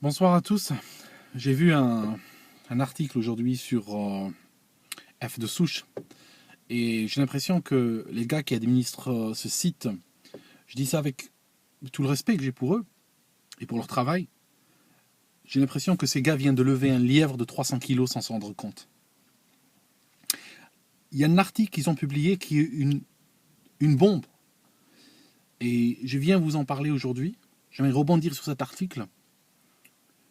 Bonsoir à tous. J'ai vu un article aujourd'hui sur F de souche et j'ai l'impression que les gars qui administrent ce site, je dis ça avec tout le respect que j'ai pour eux et pour leur travail, j'ai l'impression que ces gars viennent de lever un lièvre de 300 kilos sans s'en rendre compte. Il y a un article qu'ils ont publié qui est une bombe et je viens vous en parler aujourd'hui. J'aimerais rebondir sur cet article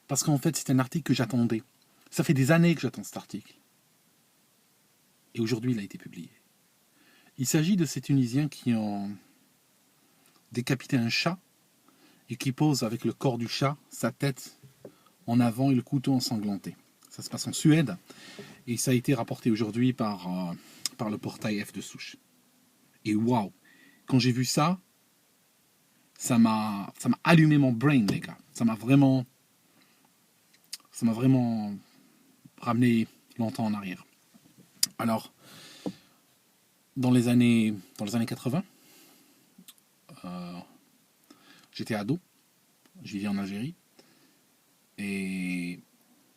parce qu'en fait c'est un article que j'attendais. Ça fait des années que j'attends cet article et aujourd'hui il a été publié. Il s'agit de ces Tunisiens qui ont décapité un chat et qui posent avec le corps du chat, sa tête en avant et le couteau ensanglanté. Ça se passe en Suède et ça a été rapporté aujourd'hui par le portail F de souche. Et waouh, quand j'ai vu ça, ça m'a allumé mon brain, les gars. Ça m'a vraiment ramené longtemps en arrière. Alors, dans les années 80, j'étais ado, je vivais en Algérie, et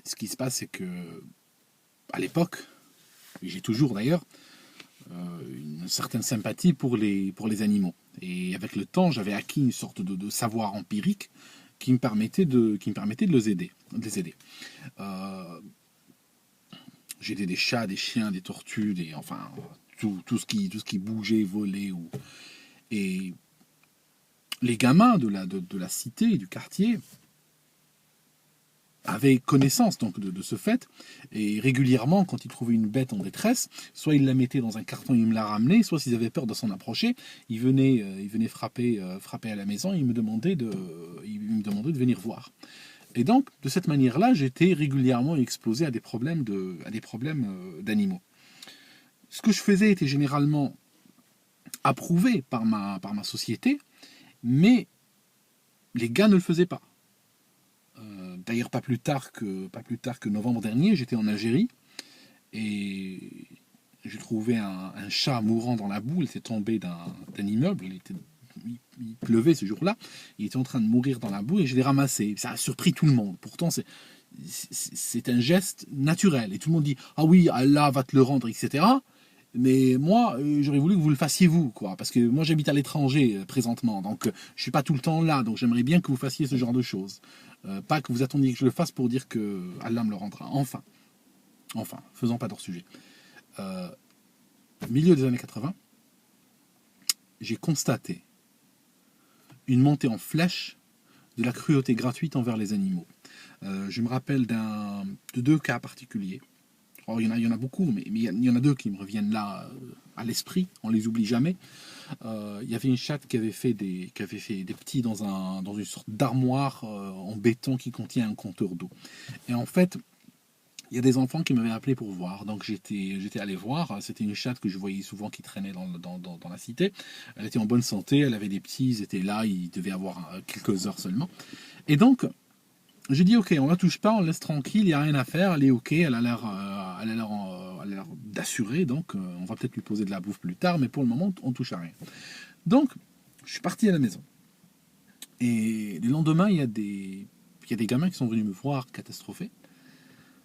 ce qui se passe, c'est que à l'époque, et j'ai toujours d'ailleurs, une certaine sympathie pour les animaux. Et avec le temps, j'avais acquis une sorte de savoir empirique qui me permettait de les aider. Euh, J'aidais des chats, des chiens, des tortues, enfin tout ce qui bougeait, volait. Et les gamins de la cité, du quartier, avaient connaissance donc de ce fait, et régulièrement, quand ils trouvaient une bête en détresse, soit ils la mettaient dans un carton, ils me la ramenaient, soit s'ils avaient peur de s'en approcher, ils venaient frapper à la maison, ils me demandaient de venir voir. Et donc, de cette manière-là, j'étais régulièrement exposé à des problèmes d'animaux. Ce que je faisais était généralement approuvé par ma société, mais les gars ne le faisaient pas. D'ailleurs, pas plus tard que novembre dernier, j'étais en Algérie et j'ai trouvé un chat mourant dans la boue. Il était tombé d'un immeuble. Il pleuvait ce jour-là. Il était en train de mourir dans la boue et je l'ai ramassé. Ça a surpris tout le monde. Pourtant, c'est un geste naturel. Et tout le monde dit ah oui, Allah va te le rendre, etc. Mais moi, j'aurais voulu que vous le fassiez vous, quoi. Parce que moi, j'habite à l'étranger présentement. Donc, je suis pas tout le temps là. Donc, j'aimerais bien que vous fassiez ce genre de choses. Pas que vous attendiez que je le fasse pour dire que Allah me le rendra. Enfin, faisons pas d'hors sujet. Euh, Milieu des années 80, j'ai constaté une montée en flèche de la cruauté gratuite envers les animaux. Je me rappelle de deux cas particuliers. Alors, il y en a beaucoup, mais il y en a deux qui me reviennent là à l'esprit, on les oublie jamais. Il y avait une chatte qui avait fait des petits dans une sorte d'armoire en béton qui contient un compteur d'eau. Et en fait, il y a des enfants qui m'avaient appelé pour voir, donc j'étais allé voir. C'était une chatte que je voyais souvent qui traînait dans la cité. Elle était en bonne santé, elle avait des petits, ils étaient là, ils devaient avoir quelques heures seulement. Et donc, j'ai dit ok, on la touche pas, on la laisse tranquille, il n'y a rien à faire, elle est ok, elle a l'air d'assurer, donc on va peut-être lui poser de la bouffe plus tard, mais pour le moment, on touche à rien. Donc, je suis parti à la maison. Et le lendemain, il y a des gamins qui sont venus me voir catastrophés.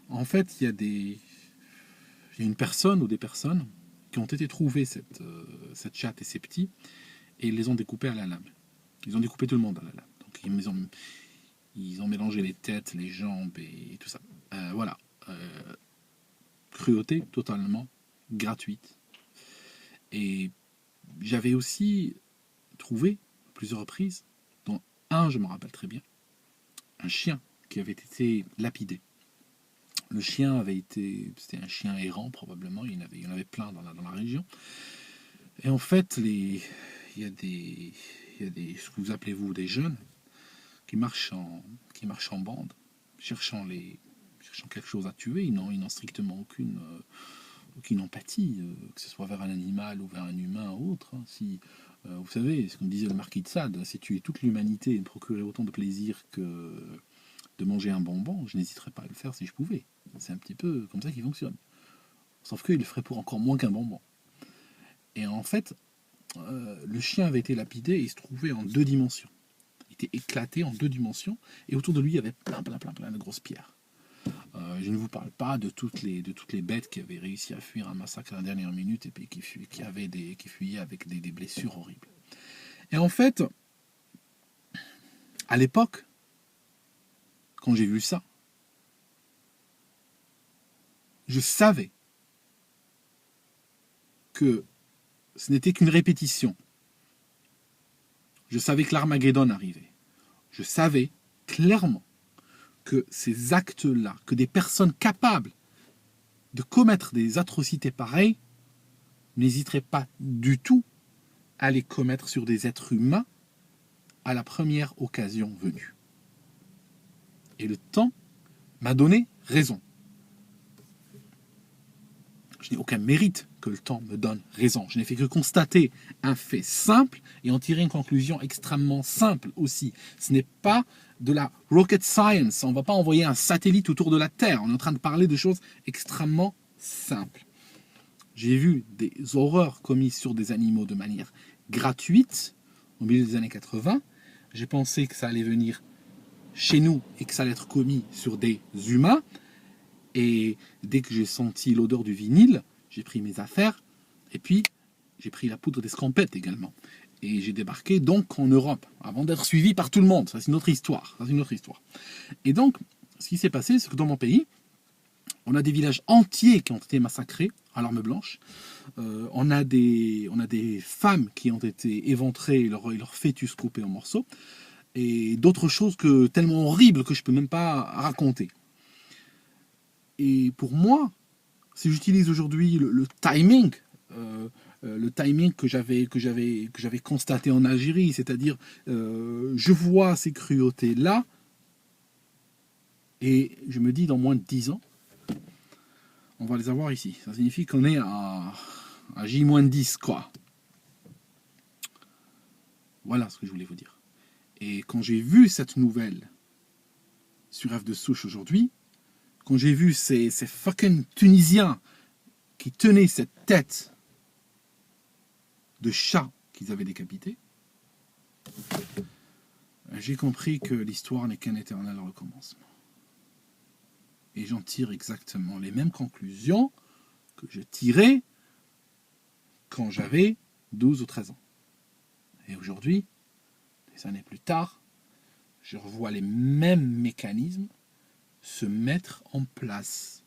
En fait, il y a une personne ou des personnes qui ont été trouver cette chatte et ses petits, et ils les ont découpés à la lame. Ils ont découpé tout le monde à la lame. Donc, ils ont mélangé les têtes, les jambes et tout ça. Voilà. Cruauté totalement gratuite. Et j'avais aussi trouvé à plusieurs reprises, dont un, je me rappelle très bien, un chien qui avait été lapidé. Le chien c'était un chien errant probablement, il y en avait plein dans la région. Et en fait, il y a des, ce que vous appelez vous des jeunes qui marchent en bande, cherchant quelque chose à tuer. Ils n'ont strictement aucune empathie, que ce soit vers un animal ou vers un humain ou autre. Hein. Si, vous savez, ce qu'on disait le marquis de Sade, si tuer toute l'humanité et me procurer autant de plaisir que de manger un bonbon, je n'hésiterais pas à le faire si je pouvais. C'est un petit peu comme ça qu'il fonctionne. Sauf qu'il le ferait pour encore moins qu'un bonbon. Et en fait, le chien avait été lapidé et il se trouvait en deux dimensions. était éclaté en 2 dimensions, et autour de lui, il y avait plein de grosses pierres. Je ne vous parle pas de toutes les bêtes qui avaient réussi à fuir un massacre à la dernière minute et puis qui fuyaient avec des blessures horribles. Et en fait, à l'époque, quand j'ai vu ça, je savais que ce n'était qu'une répétition. Je savais que l'Armageddon arrivait. Je savais clairement que ces actes-là, que des personnes capables de commettre des atrocités pareilles n'hésiteraient pas du tout à les commettre sur des êtres humains à la première occasion venue. Et le temps m'a donné raison. Je n'ai aucun mérite que le temps me donne raison. Je n'ai fait que constater un fait simple et en tirer une conclusion extrêmement simple aussi. Ce n'est pas de la rocket science. On ne va pas envoyer un satellite autour de la Terre. On est en train de parler de choses extrêmement simples. J'ai vu des horreurs commises sur des animaux de manière gratuite au milieu des années 80. J'ai pensé que ça allait venir chez nous et que ça allait être commis sur des humains. Et dès que j'ai senti l'odeur du vinyle, j'ai pris mes affaires et puis j'ai pris la poudre d'escampette également. Et j'ai débarqué donc en Europe, avant d'être suivi par tout le monde. Ça, c'est une autre histoire. Et donc, ce qui s'est passé, c'est que dans mon pays, on a des villages entiers qui ont été massacrés à l'arme blanche. On a des femmes qui ont été éventrées et leur fœtus coupés en morceaux. Et d'autres choses tellement horribles que je ne peux même pas raconter. Et pour moi, si j'utilise aujourd'hui le timing que j'avais constaté en Algérie, c'est-à-dire je vois ces cruautés-là, et je me dis dans moins de 10 ans, on va les avoir ici. Ça signifie qu'on est à J-10, quoi. Voilà ce que je voulais vous dire. Et quand j'ai vu cette nouvelle sur F de Souche aujourd'hui, quand j'ai vu ces fucking Tunisiens qui tenaient cette tête de chat qu'ils avaient décapité, j'ai compris que l'histoire n'est qu'un éternel recommencement. Et j'en tire exactement les mêmes conclusions que je tirais quand j'avais 12 ou 13 ans. Et aujourd'hui, des années plus tard, je revois les mêmes mécanismes se mettre en place.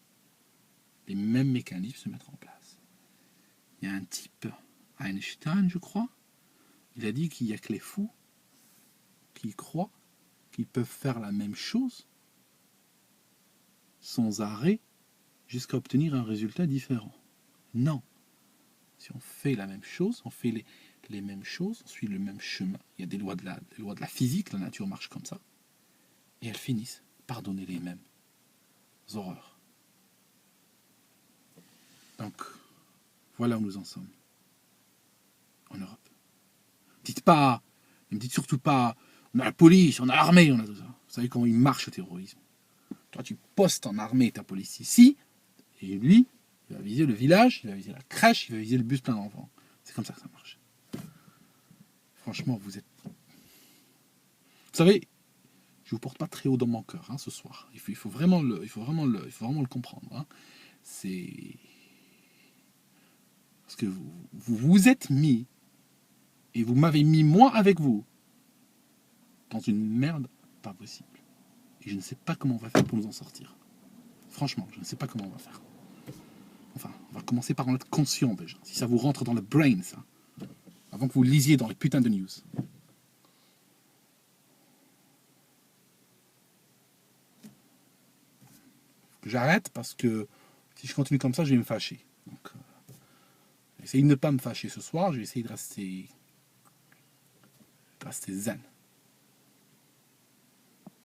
Les mêmes mécanismes se mettre en place. Il y a un type, Einstein, je crois, il a dit qu'il n'y a que les fous qui croient qu'ils peuvent faire la même chose sans arrêt jusqu'à obtenir un résultat différent. Non. Si on fait la même chose, on fait les mêmes choses, on suit le même chemin. Il y a des lois de la physique, la nature marche comme ça. Et elles finissent par donner les mêmes horreurs. Donc, voilà où nous en sommes. En Europe. Ne me dites surtout pas, on a la police, on a l'armée, on a tout ça. Vous savez comment il marche le terrorisme. Toi, tu postes en armée ta police ici, et lui, il va viser le village, il va viser la crèche, il va viser le bus plein d'enfants. C'est comme ça que ça marche. Franchement, vous êtes... Vous savez, je vous porte pas très haut dans mon cœur ce soir. Il faut vraiment le comprendre. Hein. C'est... Parce que vous vous êtes mis, et vous m'avez mis moi avec vous, dans une merde pas possible. Et je ne sais pas comment on va faire pour nous en sortir. Franchement, je ne sais pas comment on va faire. Enfin, on va commencer par en être conscient déjà. Si ça vous rentre dans le brain, ça. Avant que vous lisiez dans les putains de news. Faut que j'arrête parce que si je continue comme ça, je vais me fâcher. Donc, je vais essayer de ne pas me fâcher ce soir. Je vais essayer de rester zen.